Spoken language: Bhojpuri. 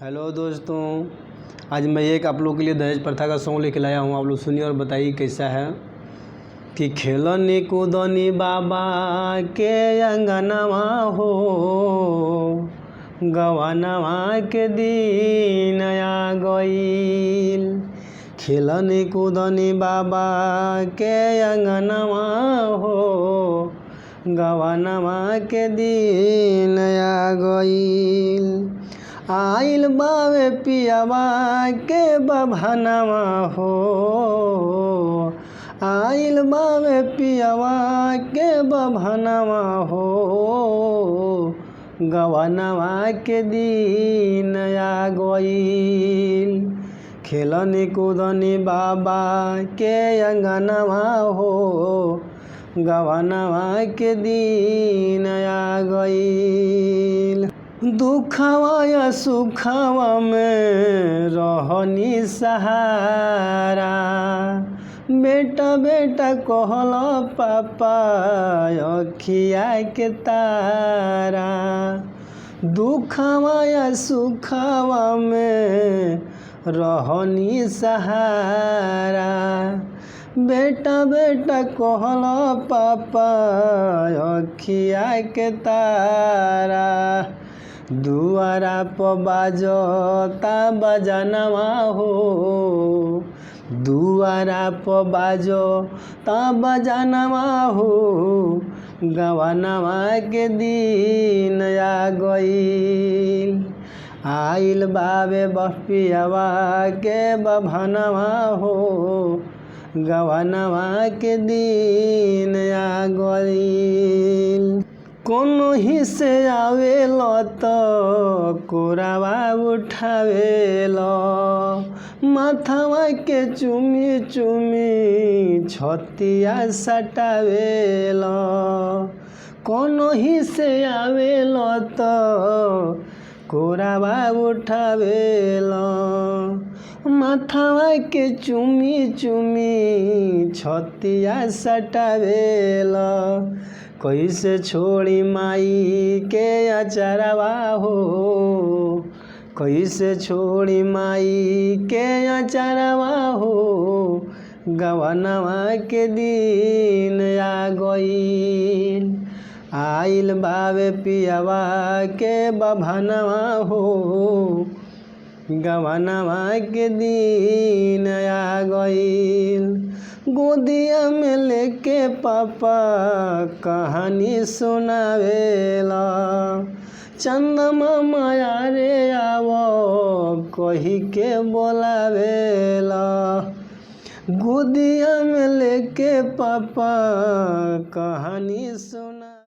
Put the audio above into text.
हेलो दोस्तों, आज मैं एक आप लोग के लिए दहेज प्रथा का सॉन्ग लेके लाया हूँ। आप लोग सुनिए और बताइए कैसा है। कि खेलनी कूदनी बाबा के अंगनवा हो, गवनवा के दिन आ गईल। खेलनी कूदनी बाबा के अंगनवा हो, गवनवा के दिन आ गईल। आइल बावे पियावा के बभनवा हो, आइल बावे पियावा के बभनवा हो, गवनवा के दिन आ गईल। खेलनी कूदनी बाबा के अंगनवा हो, गवनवा के दिन आ गईल। दुखवा या सुखवा में रहनी सहारा, बेटा बेटा कहला पापा अखिया के तारा। दुखवा या सुखवा में रहनी सहारा, बेटा बेटा कहला पापा अखिया के तारा। दुआरा प बाजता बजनवा हो, दुआरा प बाजता बजनवा हो, गवनवा के दिन आ गईल। आइल बावे बपियावा के बभनवा हो, गवनवा के दिन आ गईल। कोनो ही से आवेल तो कोरावा उठावेल, माथवा के चुमी चुमी छतिया सटावेल। कोनो ही से आवेल तो कोरावा उठावेल, माथवा के चुमी चुमी छतिया सटावेल। कैसे छोड़ी माई के अचरवा हो, कैसे छोड़ी माई के अचरवा हो, गवनवा के दिन आ गईल। आइल बावे पियावा के बभनवा हो, गवनवा के दिन आ गईल। गोदिया में लेके पापा कहानी सुनावेला, चंदमा माया रे आवो कही के बोलावेला। गोदिया में लेके पापा कहानी सुना